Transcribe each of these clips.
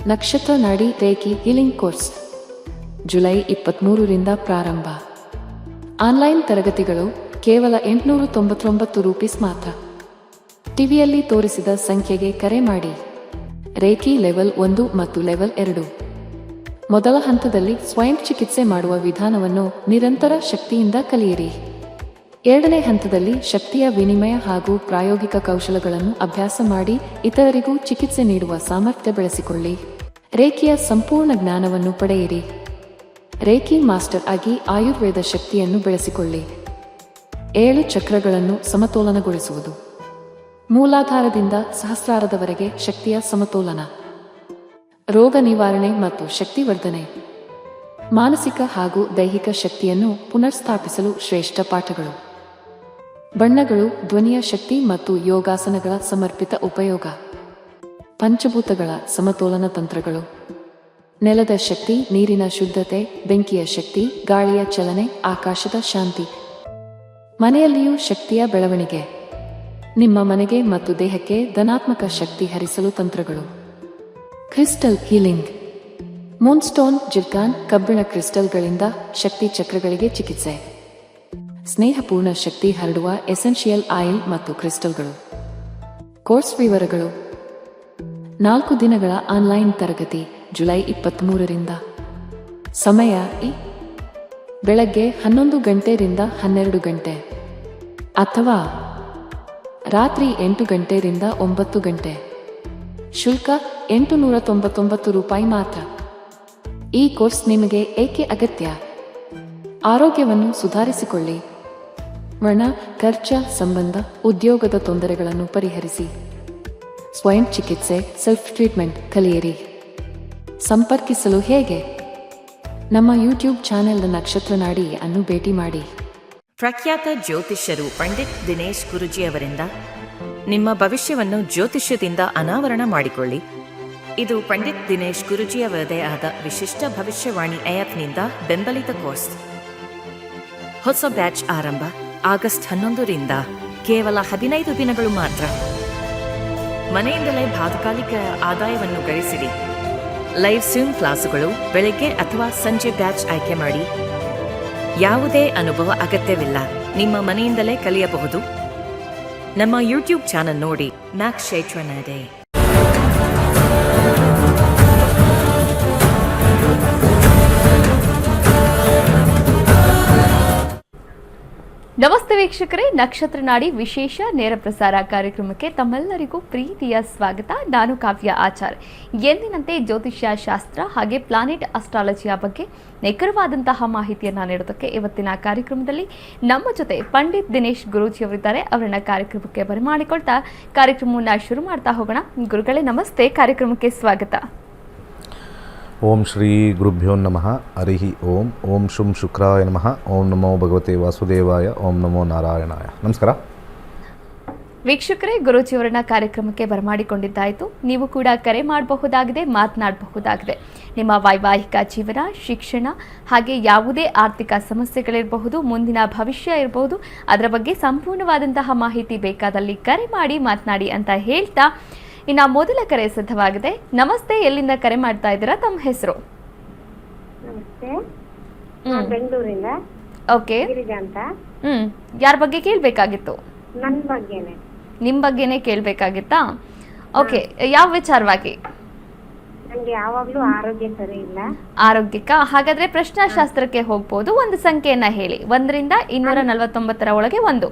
ನಕ್ಷತ್ರ ನಾಡಿ reiki healing course July 23ರಿಂದ ಪ್ರಾರಂಭ. ಆನ್ಲೈನ್ ತರಗತಿಗಳು ಕೇವಲ 899 ರೂಪೀಸ್ ಮಾತ್ರ. ಟಿವಿಯಲ್ಲಿ ತೋರಿಸಿದ ಸಂಖ್ಯೆಗೆ ಕರೆ ಮಾಡಿ. ರೇಖಿ ಲೆವೆಲ್ 1 ಮತ್ತು ಲೆವೆಲ್ 2. ಮೊದಲ ಹಂತದಲ್ಲಿ ಸ್ವಯಂ ಚಿಕಿತ್ಸೆ ಮಾಡುವ ವಿಧಾನವನ್ನು ನಿರಂತರ ಶಕ್ತಿಯಿಂದ ಕಲಿಯಿರಿ. ಎರಡನೇ ಹಂತದಲ್ಲಿ ಶಕ್ತಿಯ ವಿನಿಮಯ ಹಾಗೂ ಪ್ರಾಯೋಗಿಕ ಕೌಶಲಗಳನ್ನು ಅಭ್ಯಾಸ ಮಾಡಿ ಇತರರಿಗೂ ಚಿಕಿತ್ಸೆ ನೀಡುವ ಸಾಮರ್ಥ್ಯ ಬೆಳೆಸಿಕೊಳ್ಳಿ. ರೇಖಿಯ ಸಂಪೂರ್ಣ ಜ್ಞಾನವನ್ನು ಪಡೆಯಿರಿ. ರೇಖಿ ಮಾಸ್ಟರ್ ಆಗಿ ಆಯುರ್ವೇದ ಶಕ್ತಿಯನ್ನು ಬೆಳೆಸಿಕೊಳ್ಳಿ. 7 ಚಕ್ರಗಳನ್ನು ಸಮತೋಲನಗೊಳಿಸುವುದು. ಮೂಲಾಧಾರದಿಂದ ಸಹಸ್ರಾರದವರೆಗೆ ಶಕ್ತಿಯ ಸಮತೋಲನ. ರೋಗ ನಿವಾರಣೆ ಮತ್ತು ಶಕ್ತಿವರ್ಧನೆ. ಮಾನಸಿಕ ಹಾಗೂ ದೈಹಿಕ ಶಕ್ತಿಯನ್ನು ಪುನರ್ಸ್ಥಾಪಿಸಲು ಶ್ರೇಷ್ಠ ಪಾಠಗಳು. ಬಣ್ಣಗಳು, ಧ್ವನಿಯ ಶಕ್ತಿ ಮತ್ತು ಯೋಗಾಸನಗಳ ಸಮರ್ಪಿತ ಉಪಯೋಗ. ಪಂಚಭೂತಗಳ ಸಮತೋಲನ ತಂತ್ರಗಳು. ನೆಲದ ಶಕ್ತಿ, ನೀರಿನ ಶುದ್ಧತೆ, ಬೆಂಕಿಯ ಶಕ್ತಿ, ಗಾಳಿಯ ಚಲನೆ, ಆಕಾಶದ ಶಾಂತಿ. ಮನೆಯಲ್ಲಿಯೂ ಶಕ್ತಿಯ ಬೆಳವಣಿಗೆ. ನಿಮ್ಮ ಮನೆಗೆ ಮತ್ತು ದೇಹಕ್ಕೆ ಧನಾತ್ಮಕ ಶಕ್ತಿ ಹರಿಸಲು ತಂತ್ರಗಳು. Crystal healing. ಮೂನ್ಸ್ಟೋನ್, ಜಿರ್ಕಾನ್, ಕಬ್ಬಿಣ ಕ್ರಿಸ್ಟಲ್ಗಳಿಂದ ಶಕ್ತಿ ಚಕ್ರಗಳಿಗೆ ಚಿಕಿತ್ಸೆ. ಸ್ನೇಹಪೂರ್ಣ ಶಕ್ತಿ ಹರಡುವ ಎಸೆನ್ಷಿಯಲ್ ಆಯಿಲ್ ಮತ್ತು ಕ್ರಿಸ್ಟಲ್ಗಳು. ಕೋರ್ಸ್ ವಿವರಗಳು. 4 ದಿನಗಳ ಆನ್ಲೈನ್ ತರಗತಿ ಜುಲೈ 23ರಿಂದ. ಸಮಯ ಬೆಳಗ್ಗೆ 11 ಗಂಟೆಯಿಂದ 12 ಗಂಟೆ ಅಥವಾ ರಾತ್ರಿ 8 ಗಂಟೆಯಿಂದ 9 ಗಂಟೆ. ಶುಲ್ಕ 899 ರೂಪಾಯಿ ಮಾತ್ರ. ಈ ಕೋರ್ಸ್ ನಿಮಗೆ ಏಕೆ ಅಗತ್ಯ? ಆರೋಗ್ಯವನ್ನು ಸುಧಾರಿಸಿಕೊಳ್ಳಿ. ವರ್ಣ, ಖರ್ಚ, ಸಂಬಂಧ, ಉದ್ಯೋಗದ ತೊಂದರೆಗಳನ್ನು ಪರಿಹರಿಸಿ. ಸ್ವಯಂ ಚಿಕಿತ್ಸೆ, ಸೆಲ್ಫ್ ಟ್ರೀಟ್ಮೆಂಟ್ ಕಲಿಯಿರಿ. ಸಂಪರ್ಕಿಸಲು ಹೇಗೆ? ನಮ್ಮ ಯೂಟ್ಯೂಬ್ ಚಾನೆಲ್ ನಕ್ಷತ್ರ ನಾಡಿ ಅನ್ನು ಭೇಟಿ ಮಾಡಿ. ಪ್ರಖ್ಯಾತ ಜ್ಯೋತಿಷ್ಯರು ಪಂಡಿತ್ ದಿನೇಶ್ ಗುರುಜಿ ಅವರಿಂದ ನಿಮ್ಮ ಭವಿಷ್ಯವನ್ನು ಜ್ಯೋತಿಷ್ಯದಿಂದ ಅನಾವರಣ ಮಾಡಿಕೊಳ್ಳಿ. ಇದು ಪಂಡಿತ್ ದಿನೇಶ್ ಗುರುಜಿ ಅವರದೇ ಆದ ವಿಶಿಷ್ಟ ಭವಿಷ್ಯವಾಣಿ ಆ್ಯಪ್ನಿಂದ ಬೆಂಬಲಿತ ಕೋರ್ಸ್. ಹೊಸ ಬ್ಯಾಚ್ ಆರಂಭ ಆಗಸ್ಟ್ 11ರಿಂದ. ಕೇವಲ 15 ದಿನಗಳು ಮಾತ್ರ. ಮನೆಯಿಂದಲೇ ತಾತ್ಕಾಲಿಕ ಆದಾಯವನ್ನು ಗಳಿಸಿರಿ. ಲೈವ್ ಸ್ವಿಮ್ ಕ್ಲಾಸುಗಳು ಬೆಳಗ್ಗೆ ಅಥವಾ ಸಂಜೆ ಬ್ಯಾಚ್ ಆಯ್ಕೆ ಮಾಡಿ. ಯಾವುದೇ ಅನುಭವ ಅಗತ್ಯವಿಲ್ಲ. ನಿಮ್ಮ ಮನೆಯಿಂದಲೇ ಕಲಿಯಬಹುದು. ನಮ್ಮ ಯೂಟ್ಯೂಬ್ ಚಾನಲ್ ನೋಡಿ. ನಕ್ಷತ್ರ ನಾಡಿ. ನಮಸ್ತೆ ವೀಕ್ಷಕರೇ, ನಕ್ಷತ್ರ ನಾಡಿ ವಿಶೇಷ ನೇರ ಪ್ರಸಾರ ಕಾರ್ಯಕ್ರಮಕ್ಕೆ ತಮ್ಮೆಲ್ಲರಿಗೂ ಪ್ರೀತಿಯ ಸ್ವಾಗತ. ನಾನು ಕಾವ್ಯ ಆಚಾರ್. ಎಂದಿನಂತೆ ಜ್ಯೋತಿಷ್ಯ ಶಾಸ್ತ್ರ ಹಾಗೆ ಪ್ಲಾನೆಟ್ ಅಸ್ಟ್ರಾಲಜಿಯ ಬಗ್ಗೆ ನಿಖರವಾದಂತಹ ಮಾಹಿತಿಯನ್ನು ನೀಡೋದಕ್ಕೆ ಇವತ್ತಿನ ಕಾರ್ಯಕ್ರಮದಲ್ಲಿ ನಮ್ಮ ಜೊತೆ ಪಂಡಿತ್ ದಿನೇಶ್ ಗುರೂಜಿ ಅವರಿದ್ದಾರೆ. ಅವರನ್ನ ಕಾರ್ಯಕ್ರಮಕ್ಕೆ ಬರಮಾಡಿಕೊಳ್ತಾ ಕಾರ್ಯಕ್ರಮವನ್ನು ಶುರು ಮಾಡ್ತಾ ಹೋಗೋಣ. ಗುರುಗಳೇ ನಮಸ್ತೆ, ಕಾರ್ಯಕ್ರಮಕ್ಕೆ ಸ್ವಾಗತ. ಓಂ ಶ್ರೀ ಗುರುಭ್ಯೋ ನಮಃ. ಹರಿ ಓಂ. ಓಂ ಶುಂ ಶುಕ್ರಾಯ ನಮಃ. ಓಂ ನಮೋ ಭಗವತೆ ವಾಸುದೇವಾಯ. ಓಂ ನಮೋ ನಾರಾಯಣಾಯ. ನಮಸ್ಕಾರ ವೀಕ್ಷಕರೇ, ಗುರೂಜಿಯವರನ್ನ ಕಾರ್ಯಕ್ರಮಕ್ಕೆ ಬರಮಾಡಿಕೊಂಡಿದ್ದಾಯಿತು. ನೀವು ಕೂಡ ಕರೆ ಮಾಡಬಹುದಾಗಿದೆ, ಮಾತನಾಡಬಹುದಾಗಿದೆ. ನಿಮ್ಮ ವೈವಾಹಿಕ ಜೀವನ, ಶಿಕ್ಷಣ ಹಾಗೆ ಯಾವುದೇ ಆರ್ಥಿಕ ಸಮಸ್ಯೆಗಳಿರಬಹುದು, ಮುಂದಿನ ಭವಿಷ್ಯ ಇರಬಹುದು, ಅದರ ಬಗ್ಗೆ ಸಂಪೂರ್ಣವಾದಂತಹ ಮಾಹಿತಿ ಬೇಕಾದಲ್ಲಿ ಕರೆ ಮಾಡಿ ಮಾತನಾಡಿ ಅಂತ ಹೇಳ್ತಾ ಇನ್ನು ಮೊದಲ ಕರೆ ಸಿದ್ಧವಾಗಿದೆ. ನಮಸ್ತೆ, ಎಲ್ಲಿಂದ ಕರೆ ಮಾಡ್ತಾ ಇದ್ದೀರಾ? ತಮ್ಮ ಹೆಸರು? ನಮಸ್ತೆ, ಬೆಂಗಳೂರಿಂದ. ಓಕೆ, ಯಾರ ಬಗ್ಗೆ ಕೇಳಬೇಕಾಗಿತ್ತು? ನನ್ನ ಬಗ್ಗೆನೇ. ನಿಮ್ಮ ಬಗ್ಗೆನೇ ಕೇಳಬೇಕಾಗಿತ್ತಾ? ಓಕೆ, ಯಾವ ವಿಚಾರವಾಗಿ? ನನಗೆ ಯಾವಾಗಲೂ ಆರೋಗ್ಯ ಸರಿ ಇಲ್ಲ. ಆರೋಗ್ಯಕ್ಕ? ಹಾಗಾದ್ರೆ ಪ್ರಶ್ನಾಶಾಸ್ತ್ರಕ್ಕೆ ಹೋಗ್ಬೋದು. ಒಂದು ಸಂಖ್ಯೆಯನ್ನ ಹೇಳಿ, 1ರಿಂದ 249 ಒಳಗೆ 1.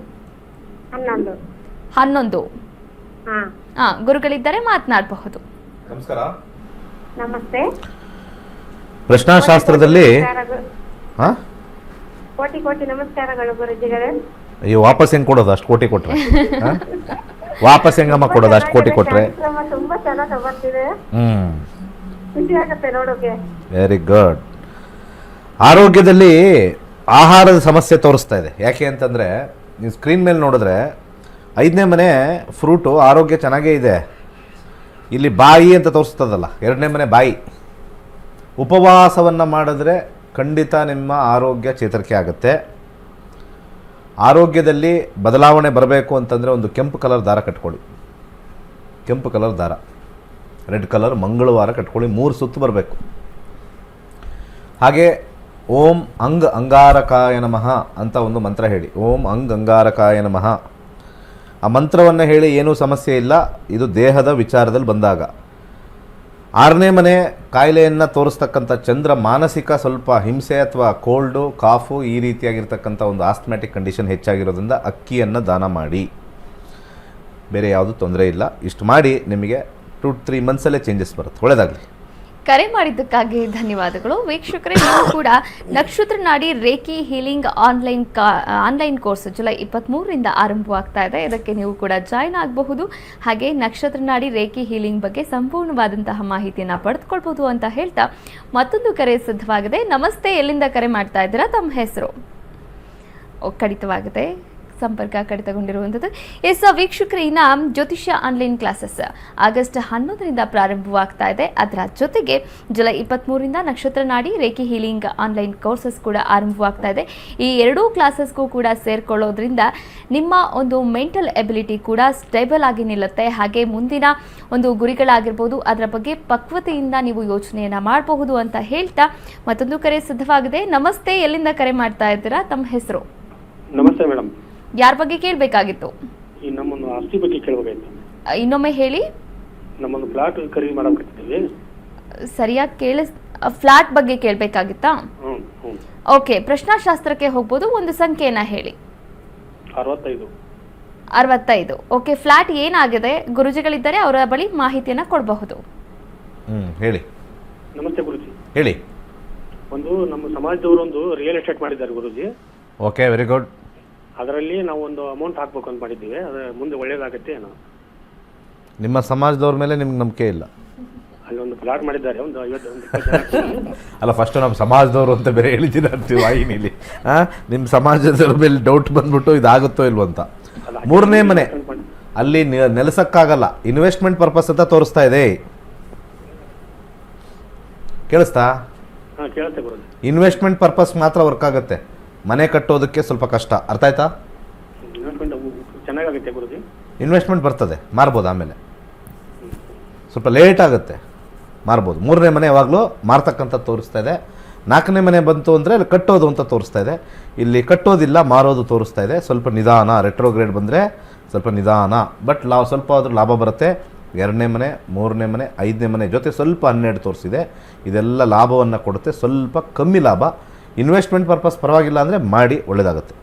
11. ಗುರುಗಳಿದ್ದಾರೆ, ಮಾತನಾಡಬಹುದು. ನಮಸ್ಕಾರ. ನಮಸ್ತೆ. ಪ್ರಶ್ನಾಶಾಸ್ತ್ರದಲ್ಲಿ ಕೋಟಿ ಕೋಟಿ ನಮಸ್ಕಾರಗಳು ಗುರುಜಿಗಳೇ. ಅಯ್ಯೋ, ವಾಪಸ್ ಹೆಂಗ್ ಕೊಡೋದು ಅಷ್ಟು ಕೋಟಿ ಕೊಟ್ರೆ? ವಾಪಸ್ ಹೆಂಗಮ್ಮ ಕೊಡೋದು ಅಷ್ಟು ಕೋಟಿ ಕೊಟ್ರೆ? ತುಂಬಾ ಚೆನ್ನಾಗಿ ತಗೋತಿದೆ. ಖುಷಿ ಆಗುತ್ತೆ ನೋಡೋಕೆ. Very good. ಆರೋಗ್ಯದಲ್ಲಿ ಆಹಾರದ ಸಮಸ್ಯೆ ತೋರಿಸ್ತಾ ಇದೆ. ಯಾಕೆ ಅಂತಂದ್ರೆ, ನೀವು ಸ್ಕ್ರೀನ್ ಮೇಲೆ ನೋಡಿದ್ರೆ 5ನೇ ಮನೆ ಫ್ರೂಟು ಆರೋಗ್ಯ ಚೆನ್ನಾಗೇ ಇದೆ. ಇಲ್ಲಿ ಬಾಯಿ ಅಂತ ತೋರಿಸ್ತದಲ್ಲ, 2ನೇ ಮನೆ ಬಾಯಿ. ಉಪವಾಸವನ್ನು ಮಾಡಿದ್ರೆ ಖಂಡಿತ ನಿಮ್ಮ ಆರೋಗ್ಯ ಚೇತರಿಕೆ ಆಗುತ್ತೆ. ಆರೋಗ್ಯದಲ್ಲಿ ಬದಲಾವಣೆ ಬರಬೇಕು ಅಂತಂದರೆ ಒಂದು ಕೆಂಪು ಕಲರ್ ದಾರ ಕಟ್ಕೊಳ್ಳಿ. ಕೆಂಪು ಕಲರ್ ದಾರ ರೆಡ್ ಕಲರ್ ಮಂಗಳವಾರ ಕಟ್ಕೊಳ್ಳಿ, 3 ಸುತ್ತು ಬರಬೇಕು. ಹಾಗೆ ಓಂ ಅಂಗಾರಕಾಯ ನಮಃ ಅಂತ ಒಂದು ಮಂತ್ರ ಹೇಳಿ. ಓಂ ಅಂಗಾರಕಾಯ ನಮಃ. ಆ ಮಂತ್ರವನ್ನು ಹೇಳಿ ಏನೂ ಸಮಸ್ಯೆ ಇಲ್ಲ. ಇದು ದೇಹದ ವಿಚಾರದಲ್ಲಿ ಬಂದಾಗ. 6ನೇ ಮನೆ ಕಾಯಿಲೆಯನ್ನು ತೋರಿಸ್ತಕ್ಕಂಥ ಚಂದ್ರ ಮಾನಸಿಕ ಸ್ವಲ್ಪ ಹಿಂಸೆ ಅಥವಾ ಕೋಲ್ಡು ಕಾಫು ಈ ರೀತಿಯಾಗಿರ್ತಕ್ಕಂಥ ಒಂದು ಆಸ್ಥಮ್ಯಾಟಿಕ್ ಕಂಡೀಷನ್ ಹೆಚ್ಚಾಗಿರೋದ್ರಿಂದ ಅಕ್ಕಿಯನ್ನು ದಾನ ಮಾಡಿ. ಬೇರೆ ಯಾವುದೂ ತೊಂದರೆ ಇಲ್ಲ. ಇಷ್ಟು ಮಾಡಿ ನಿಮಗೆ 2-3 ಮಂತ್ಸಲ್ಲೇ ಚೇಂಜಸ್ ಬರುತ್ತೆ. ಒಳ್ಳೆಯದಾಗಲಿ. ಕರೆ ಮಾಡಿದ್ದಕ್ಕಾಗಿ ಧನ್ಯವಾದಗಳು. ವೀಕ್ಷಕರೇ, ನೀವು ಕೂಡ ನಕ್ಷತ್ರ ನಾಡಿ reiki healing online course July 23ರಿಂದ ಆರಂಭವಾಗ್ತಾ ಇದೆ. ಇದಕ್ಕೆ ನೀವು ಕೂಡ ಜಾಯ್ನ್ ಆಗಬಹುದು. ಹಾಗೆ ನಕ್ಷತ್ರ ನಾಡಿ ರೇಖಿ ಹೀಲಿಂಗ್ ಬಗ್ಗೆ ಸಂಪೂರ್ಣವಾದಂತಹ ಮಾಹಿತಿಯನ್ನು ಪಡೆದುಕೊಳ್ಬಹುದು ಅಂತ ಹೇಳ್ತಾ ಮತ್ತೊಂದು ಕರೆ ಸಿದ್ಧವಾಗಿದೆ. ನಮಸ್ತೆ, ಎಲ್ಲಿಂದ ಕರೆ ಮಾಡ್ತಾ ಇದ್ದೀರಾ? ತಮ್ಮ ಹೆಸರು? ಕಡಿತವಾಗಿದೆ, ಸಂಪರ್ಕ ಕಡಿತಗೊಂಡಿರುವಂಥದ್ದು. ವೀಕ್ಷಕರೇ, ಇನ್ನು ಜ್ಯೋತಿಷ್ಯ ಆನ್ಲೈನ್ ಕ್ಲಾಸಸ್ ಆಗಸ್ಟ್ 11ರಿಂದ ಪ್ರಾರಂಭವಾಗ್ತಾ ಇದೆ. ಅದರ ಜೊತೆಗೆ ಜುಲೈ 23ರಿಂದ ನಕ್ಷತ್ರ ನಾಡಿ ರೇಖಿ ಹೀಲಿಂಗ್ ಆನ್ಲೈನ್ ಕೋರ್ಸಸ್ ಕೂಡ ಆರಂಭವಾಗ್ತಾ ಇದೆ. ಈ ಎರಡೂ ಕ್ಲಾಸಸ್ಗೂ ಕೂಡ ಸೇರ್ಕೊಳ್ಳೋದ್ರಿಂದ ನಿಮ್ಮ ಒಂದು ಮೆಂಟಲ್ ಎಬಿಲಿಟಿ ಕೂಡ ಸ್ಟೇಬಲ್ ಆಗಿ ನಿಲ್ಲುತ್ತೆ. ಹಾಗೆ ಮುಂದಿನ ಒಂದು ಗುರಿಗಳಾಗಿರ್ಬೋದು ಅದರ ಬಗ್ಗೆ ಪಕ್ವತೆಯಿಂದ ನೀವು ಯೋಚನೆಯನ್ನು ಮಾಡಬಹುದು ಅಂತ ಹೇಳ್ತಾ ಮತ್ತೊಂದು ಕರೆ ಸಿದ್ಧವಾಗಿದೆ. ನಮಸ್ತೆ, ಎಲ್ಲಿಂದ ಕರೆ ಮಾಡ್ತಾ ಇದ್ದೀರಾ? ತಮ್ಮ ಹೆಸರು? ನಮಸ್ತೆ ಮೇಡಮ್. ಯಾರ ಬಗ್ಗೆ ಕೇಳಬೇಕಾಗಿತ್ತು? ಈ ನಮ್ಮೊಂದು ಆಸ್ತಿ ಬಗ್ಗೆ ಕೇಳಬೇಕಾಯ್ತು. ಇನ್ನೊಮ್ಮೆ ಹೇಳಿ. ನಮ್ಮೊಂದು ಫ್ಲಾಟ್ ಖರೀದಿ ಮಾಡಕತ್ತಿದ್ದೀವಿ. ಸರಿಯಾಗಿ ಫ್ಲಾಟ್ ಬಗ್ಗೆ ಕೇಳಬೇಕಾಗಿತ್ತಾ? ಓಕೆ, ಪ್ರಶ್ನಾಶಾಸ್ತ್ರಕ್ಕೆ ಹೋಗ್ಬೋದು. ಒಂದು ಸಂಖ್ಯೆಯನ್ನ ಹೇಳಿ. 65. ಓಕೆ, ಫ್ಲಾಟ್ ಏನಾಗಿದೆ? ಗುರುಜಿಗಳಿದ್ದಾರೆ, ಅವರ ಬಳಿ ಮಾಹಿತಿಯನ್ನ ಕೊಡಬಹುದು. ಹೇಳಿ. ನಮಸ್ತೆ ಗುರುಜಿ. ಹೇಳಿ. ಒಂದು ನಮ್ಮ ಸಮಾಜದವರು ಒಂದು ರಿಯಲ್ ಎಸ್ಟೇಟ್ ಮಾಡಿದ್ದಾರೆ ಗುರುಜಿ. Okay, very good. ಅದರಲ್ಲಿ ನಾವು ಒಂದು ಅಮೌಂಟ್ ಹಾಕ್ಬೇಕು ಅಂತ ಮಾಡಿದ್ದೀವಿ. ಅದು ಮುಂದೆ ಒಳ್ಳೇದಾಗತ್ತೆ ಏನೋ. ನಿಮ್ಮ ಸಮಾಜದವ್ರ ಮೇಲೆ ನಿಮ್ಗೆ ನಂಬಿಕೆ ಇಲ್ಲ? ಅಲ್ಲಿ ಒಂದು ಫ್ಲಾಟ್ ಮಾಡಿದ್ದಾರೆ, ಒಂದು 50 ಅಲ್ಲ, ಫಸ್ಟ್ ನಮ್ಮ ಸಮಾಜದವರು ಅಂತ ಬೇರೆ ಹೇಳಿದ್ದೀರ ಅಂತೀವಿ ವಾಹಿನಿಲಿ. ನಿಮ್ಮ ಸಮಾಜದವ್ರ ಮೇಲೆ ಡೌಟ್ ಬಂದ್ಬಿಟ್ಟು ಇದಾಗುತ್ತೋ ಇಲ್ವೋ ಅಂತ. 3ನೇ ಮನೆ ಅಲ್ಲಿ ನೆಲೆಸಕ್ಕಾಗಲ್ಲ, ಇನ್ವೆಸ್ಟ್ಮೆಂಟ್ ಪರ್ಪಸ್ ಅಂತ ತೋರಿಸ್ತಾ ಇದೆ. ಕೇಳಿಸ್ತಾ? ಕೇಳುತ್ತೆ ಗುರುಜಿ. ಇನ್ವೆಸ್ಟ್ಮೆಂಟ್ ಪರ್ಪಸ್ ಮಾತ್ರ ವರ್ಕ್ ಆಗುತ್ತೆ, ಮನೆ ಕಟ್ಟೋದಕ್ಕೆ ಸ್ವಲ್ಪ ಕಷ್ಟ. ಅರ್ಥ ಆಯ್ತಾ? ಇನ್ವೆಸ್ಟ್ಮೆಂಟ್ ಚೆನ್ನಾಗಾಗುತ್ತೆ ಗುರುಜಿ. ಇನ್ವೆಸ್ಟ್ಮೆಂಟ್ ಬರ್ತದೆ, ಮಾರ್ಬೋದು. ಆಮೇಲೆ ಸ್ವಲ್ಪ ಲೇಟ್ ಆಗುತ್ತೆ, ಮಾರ್ಬೋದು. 3ನೇ ಮನೆ ಯಾವಾಗಲೂ ಮಾರ್ತಕ್ಕಂಥ ತೋರಿಸ್ತಾ ಇದೆ. 4ನೇ ಮನೆ ಬಂತು ಅಂದರೆ ಅಲ್ಲಿ ಕಟ್ಟೋದು ಅಂತ ತೋರಿಸ್ತಾ ಇದೆ. ಇಲ್ಲಿ ಕಟ್ಟೋದಿಲ್ಲ, ಮಾರೋದು ತೋರಿಸ್ತಾ ಇದೆ. ಸ್ವಲ್ಪ ನಿಧಾನ. ರೆಟ್ರೋಗ್ರೇಡ್ ಬಂದರೆ ಸ್ವಲ್ಪ ನಿಧಾನ, ಬಟ್ ಸ್ವಲ್ಪ ಆದರೂ ಲಾಭ ಬರುತ್ತೆ. 2ನೇ ಮನೆ, 3ನೇ ಮನೆ, 5ನೇ ಮನೆ ಜೊತೆ ಸ್ವಲ್ಪ 12 ತೋರಿಸಿದೆ. ಇದೆಲ್ಲ ಲಾಭವನ್ನು ಕೊಡುತ್ತೆ, ಸ್ವಲ್ಪ ಕಮ್ಮಿ ಲಾಭ. ಇನ್ವೆಸ್ಟ್ಮೆಂಟ್ ಪರ್ಪಸ್ ಪರವಾಗಿಲ್ಲ ಅಂದರೆ ಮಾಡಿ, ಒಳ್ಳೆಯದಾಗುತ್ತೆ.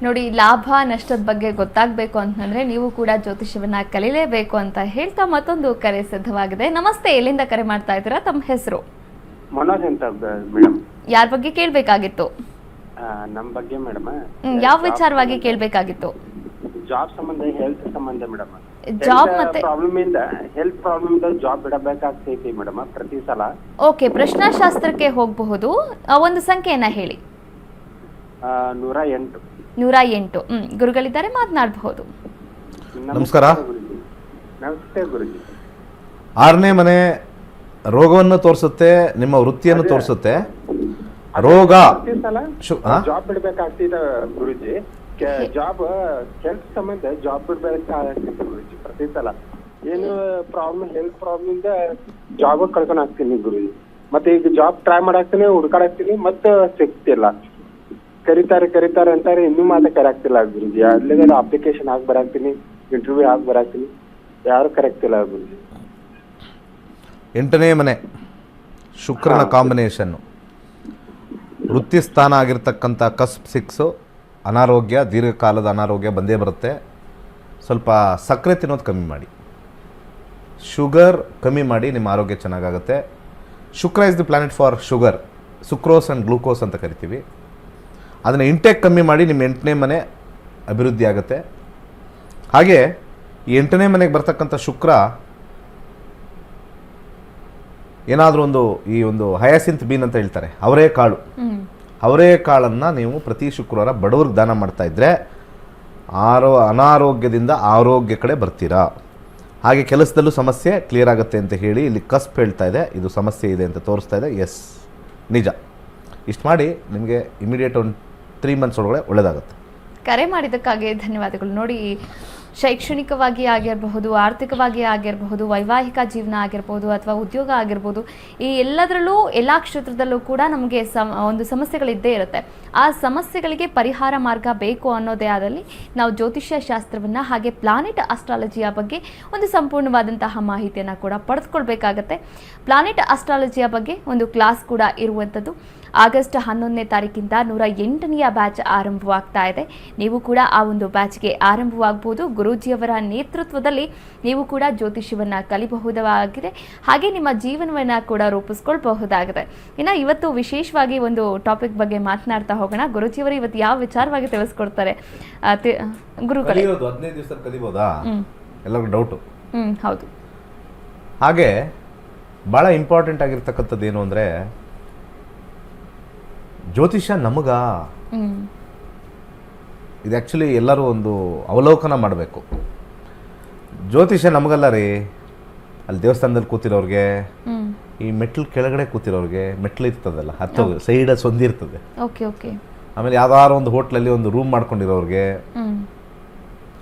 ನೋಡಿ, ಲಾಭ ನಷ್ಟದ ಬಗ್ಗೆ ಗೊತ್ತಾಗಬೇಕು ಅಂತಂದ್ರೆ ನೀವು ಕೂಡ ಜ್ಯೋತಿಷ್ಯವನ್ನ ಕಲಿಲೇಬೇಕು ಅಂತ ಹೇಳ್ತಾ ಮತ್ತೊಂದು ಕರೆ ಸಿದ್ಧವಾಗಿದೆ. ನಮಸ್ತೆ, ಎಲ್ಲಿಂದ ಕರೆ ಮಾಡ್ತಾ ಇದ್ದೀರಾ? ತಮ್ಮ ಹೆಸರು? ಮನೋಜ್ ಅಂತ ಮೇಡಮ್. ಯಾರ ಬಗ್ಗೆ ಕೇಳಬೇಕಾಗಿತ್ತು? ನಮ್ಮ ಬಗ್ಗೆ ಮೇಡಮ್. ಯಾವ ವಿಚಾರವಾಗಿ ಕೇಳಬೇಕಾಗಿತ್ತು? ಜಾಬ್ ಸಂಬಂಧ, ಹೆಲ್ತ್ ಸಂಬಂಧ ಮೇಡಮ್. ಜಾಬ್ ಮತ್ತೆ ಹೆಲ್ತ್ ಪ್ರಾಬ್ಲಮ್ ಇಂದ ಜಾಬ್ ಬಿಡಬೇಕಾಗ್ತೈತಿ ಮೇಡಮ್ ಪ್ರತಿ ಸಲ. ಓಕೆ, ಪ್ರಶ್ನಾಶಾಸ್ತ್ರಕ್ಕೆ ಹೋಗಬಹುದು. ಒಂದು ಸಂಖ್ಯೆಯನ್ನ ಹೇಳಿ. 108. 108. ಗುರುಗಳಿದ್ದಾರೆ, ಮಾತನಾಡಬಹುದು. ನಮಸ್ಕಾರ. ನಮಸ್ತೆ ಗುರುಜಿ. 6ನೇ ಮನೆ ರೋಗವನ್ನು ತೋರಿಸುತ್ತೆ, ನಿಮ್ಮ ವೃತ್ತಿಯನ್ನು ತೋರಿಸುತ್ತೆ. ರೋಗ ಜಾಬ್ ಬಿಡಬೇಕಾಗ್ತಿದೆ ಗುರುಜಿ. ಜಾಬ್ ಹೆಲ್ತ್ ಸಂಬಂಧ ಜಾಬ್ ಬಿಡ್ಬೇಕಾಗ್ತಿದೆ ಗುರುಜಿ ಪ್ರತಿ ಸಲ. ಏನು ಪ್ರಾಬ್ಲಮ್, ಹೆಲ್ತ್ ಪ್ರಾಬ್ಲಮ್ ಇಂದ ಜಾಬ್ ಕಳ್ಕೊಂಡು ಹಾಕ್ತೀನಿ ಗುರುಜಿ. ಮತ್ತೆ ಈಗ ಜಾಬ್ ಟ್ರೈ ಮಾಡಾಕ್ತೀನಿ, ಹುಡುಕಾಡಾಕ್ತೀನಿ, ಮತ್ತೆ ಸಿಗ್ತಿಲ್ಲ. ಕರೀತಾರೆ ಅಂತಾರೆ, ಇನ್ನೂ ಮಾತ್ರ ಕರೆಕ್ತಿಲ್ಲ ಗುರುಜಿ. ಅಲ್ಲಿಗೆ ಅಪ್ಲಿಕೇಶನ್ ಹಾಕಿ ಬರಾಕ್ತೀನಿ, ಇಂಟರ್ವ್ಯೂ ಹಾಕಿ ಬರಾಕ್ತೀನಿ, ಯಾರು ಕರೆಕ್ತಿಲ್ಲ ಗುರುಜಿ. 8ನೇ ಮನೆ ಶುಕ್ರನ ಕಾಂಬಿನೇಷನ್ನು. ವೃತ್ತಿ ಸ್ಥಾನ ಆಗಿರ್ತಕ್ಕಂಥ ಕಸ್ಬ್ 6. ಅನಾರೋಗ್ಯ, ದೀರ್ಘಕಾಲದ ಅನಾರೋಗ್ಯ ಬಂದೇ ಬರುತ್ತೆ. ಸ್ವಲ್ಪ ಸಕ್ಕರೆ ತಿನ್ನೋದು ಕಮ್ಮಿ ಮಾಡಿ, ಶುಗರ್ ಕಮ್ಮಿ ಮಾಡಿ, ನಿಮ್ಮ ಆರೋಗ್ಯ ಚೆನ್ನಾಗಾಗುತ್ತೆ. Shukra is the planet for sugar, sucrose and glucose ಅಂತ ಕರಿತೀವಿ. ಅದನ್ನು ಇಂಟೇಕ್ ಕಮ್ಮಿ ಮಾಡಿ, ನಿಮ್ಮ 8ನೇ ಮನೆ ಅಭಿವೃದ್ಧಿ ಆಗುತ್ತೆ. ಹಾಗೆ ಈ 8ನೇ ಮನೆಗೆ ಬರ್ತಕ್ಕಂಥ ಶುಕ್ರ ಏನಾದರೂ ಈ ಒಂದು ಹಯಾಸಿಂತ್ ಬೀನ್ ಅಂತ ಹೇಳ್ತಾರೆ, ಅವರೇ ಕಾಳನ್ನು ನೀವು ಪ್ರತಿ ಶುಕ್ರವಾರ ಬಡವ್ರಿಗೆ ದಾನ ಮಾಡ್ತಾ ಇದ್ದರೆ ಅನಾರೋಗ್ಯದಿಂದ ಆರೋಗ್ಯ ಕಡೆ ಬರ್ತೀರಾ. ಹಾಗೆ ಕೆಲಸದಲ್ಲೂ ಸಮಸ್ಯೆ ಕ್ಲಿಯರ್ ಆಗುತ್ತೆ ಅಂತ ಹೇಳಿ ಇಲ್ಲಿ ಕಸ್ಪ್ ಹೇಳ್ತಾ ಇದೆ. ಇದು ಸಮಸ್ಯೆ ಇದೆ ಅಂತ ತೋರಿಸ್ತಾ ಇದೆ. ಎಸ್, ನಿಜ. ಇಷ್ಟು ಮಾಡಿ ನಿಮಗೆ ಇಮಿಡಿಯೇಟ್ ಒಂದು 3 ಮಂತ್ಸ್ ಒಳಗಡೆ ಒಳ್ಳೆಯದಾಗುತ್ತೆ. ಕರೆ ಮಾಡಿದ್ದಕ್ಕಾಗಿ ಧನ್ಯವಾದಗಳು. ನೋಡಿ, ಶೈಕ್ಷಣಿಕವಾಗಿ ಆಗಿರಬಹುದು, ಆರ್ಥಿಕವಾಗಿ ಆಗಿರಬಹುದು, ವೈವಾಹಿಕ ಜೀವನ ಆಗಿರ್ಬೋದು ಅಥವಾ ಉದ್ಯೋಗ ಆಗಿರ್ಬೋದು, ಈ ಎಲ್ಲದರಲ್ಲೂ ಎಲ್ಲ ಕ್ಷೇತ್ರದಲ್ಲೂ ಕೂಡ ನಮಗೆ ಒಂದು ಸಮಸ್ಯೆಗಳಿದ್ದೇ ಇರುತ್ತೆ. ಆ ಸಮಸ್ಯೆಗಳಿಗೆ ಪರಿಹಾರ ಮಾರ್ಗ ಬೇಕು ಅನ್ನೋದೇ ಆದಲ್ಲಿ ನಾವು ಜ್ಯೋತಿಷ್ಯ ಶಾಸ್ತ್ರವನ್ನು ಹಾಗೆ ಪ್ಲಾನೆಟ್ ಆಸ್ಟ್ರಾಲಜಿಯ ಬಗ್ಗೆ ಒಂದು ಸಂಪೂರ್ಣವಾದಂತಹ ಮಾಹಿತಿಯನ್ನು ಕೂಡ ಪಡೆದುಕೊಳ್ಬೇಕಾಗತ್ತೆ. ಪ್ಲಾನೆಟ್ ಆಸ್ಟ್ರಾಲಜಿಯ ಬಗ್ಗೆ ಒಂದು ಕ್ಲಾಸ್ ಕೂಡ ಇರುವಂಥದ್ದು. ಆಗಸ್ಟ್ 11ನೇ ತಾರೀಕಿಂದ 108ನೆಯ ಬ್ಯಾಚ್ ಆರಂಭವಾಗ್ತಾ ಇದೆ. ನೀವು ಕೂಡ ಆ ಒಂದು ಬ್ಯಾಚ್ಗೆ ಆರಂಭವಾಗಬಹುದು. ಗುರೂಜಿಯವರ ನೇತೃತ್ವದಲ್ಲಿ ನೀವು ಕೂಡ ಜ್ಯೋತಿಷ್ಯವನ್ನು ಕಲಿಬಹುದಾಗಿದೆ, ಹಾಗೆ ನಿಮ್ಮ ಜೀವನವನ್ನು ಕೂಡ ರೂಪಿಸ್ಕೊಳ್ಬಹುದಾಗಿದೆ. ಇನ್ನು ಇವತ್ತು ವಿಶೇಷವಾಗಿ ಒಂದು ಟಾಪಿಕ್ ಬಗ್ಗೆ ಮಾತನಾಡ್ತಾ ಹೋಗೋಣ. ಗುರೂಜಿಯವರು ಇವತ್ತು ಯಾವ ವಿಚಾರವಾಗಿ ತಿಳಿಸ್ಕೊಡ್ತಾರೆ ಗುರುಗಳೇ? 15 ದಿವಸ ಕಲಿಬೋದಾ ಎಲ್ಲರಿಗೂ ಡೌಟು. ಹೌದು. ಹಾಗೆ ಭಾಳ ಇಂಪಾರ್ಟೆಂಟ್ ಆಗಿರ್ತಕ್ಕಂಥದ್ದು ಏನು ಅಂದರೆ, ಜ್ಯೋತಿಷ್ಯ ನಮಗ ಇದು ಆ್ಯಕ್ಚುಲಿ ಎಲ್ಲರೂ ಒಂದು ಅವಲೋಕನ ಮಾಡಬೇಕು. ಜ್ಯೋತಿಷ್ಯ ನಮಗಲ್ಲ ರೀ, ಅಲ್ಲಿ ದೇವಸ್ಥಾನದಲ್ಲಿ ಕೂತಿರೋರಿಗೆ, ಈ ಮೆಟ್ಲು ಕೆಳಗಡೆ ಕೂತಿರೋರಿಗೆ, ಮೆಟ್ಲು ಇರ್ತದಲ್ಲ ಹತ್ತು ಸೈಡ್ ಸೊಂದಿ ಇರ್ತದೆ, ಆಮೇಲೆ ಯಾವ್ದಾದ್ರು ಒಂದು ಹೋಟ್ಲಲ್ಲಿ ಒಂದು ರೂಮ್ ಮಾಡ್ಕೊಂಡಿರೋರಿಗೆ,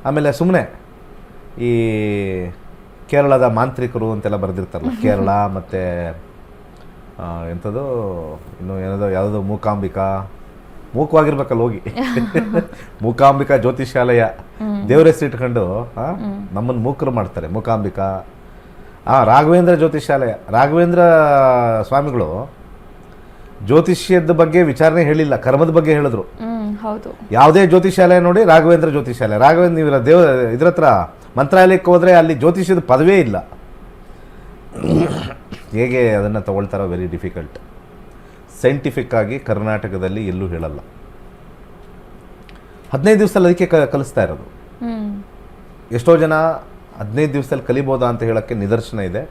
ಆಮೇಲೆ ಸುಮ್ಮನೆ ಈ ಕೇರಳದ ಮಾಂತ್ರಿಕರು ಅಂತೆಲ್ಲ ಬರೆದಿರ್ತಾರಲ್ಲ, ಕೇರಳ ಮತ್ತು ಎಂಥದ್ದು ಇನ್ನು ಏನದು ಯಾವುದೋ ಮೂಕವಾಗಿರ್ಬೇಕಲ್ಲ ಹೋಗಿ ಮೂಕಾಂಬಿಕಾ ಜ್ಯೋತಿಷಾಲಯ ದೇವ್ರ ಹೆಸರು ಇಟ್ಕೊಂಡು ನಮ್ಮನ್ನು ಮೂಕರು ಮಾಡ್ತಾರೆ. ಮೂಕಾಂಬಿಕಾ ರಾಘವೇಂದ್ರ ಜ್ಯೋತಿಷಾಲಯ, ರಾಘವೇಂದ್ರ ಸ್ವಾಮಿಗಳು ಜ್ಯೋತಿಷ್ಯದ ಬಗ್ಗೆ ವಿಚಾರಣೆ ಹೇಳಿಲ್ಲ, ಕರ್ಮದ ಬಗ್ಗೆ ಹೇಳಿದ್ರು. ಯಾವುದೇ ಜ್ಯೋತಿಷಾಲಯ ನೋಡಿ ರಾಘವೇಂದ್ರ ಜ್ಯೋತಿಷಾಲಯ, ರಾಘವೇಂದ್ರ ನೀವು ಇದ್ರ ಹತ್ರ ಮಂತ್ರಾಲಯಕ್ಕೆ ಹೋದರೆ ಅಲ್ಲಿ ಜ್ಯೋತಿಷ್ಯದ ಪದವೇ ಇಲ್ಲ. ಹೇಗೆ ಅದನ್ನು ತಗೊಳ್ತಾರೋ ವೆರಿ ಡಿಫಿಕಲ್ಟ್. ಸೈಂಟಿಫಿಕ್ ಆಗಿ ಕರ್ನಾಟಕದಲ್ಲಿ ಎಲ್ಲೂ ಹೇಳಲ್ಲ. 15 ದಿವಸದಲ್ಲಿ ಅದಕ್ಕೆ ಕಲಿಸ್ತಾ ಇರೋದು. ಎಷ್ಟೋ ಜನ 15 ದಿವಸದಲ್ಲಿ ಕಲಿಬೋದಾ ಅಂತ ಹೇಳೋಕ್ಕೆ ನಿದರ್ಶನ ಇದೆ.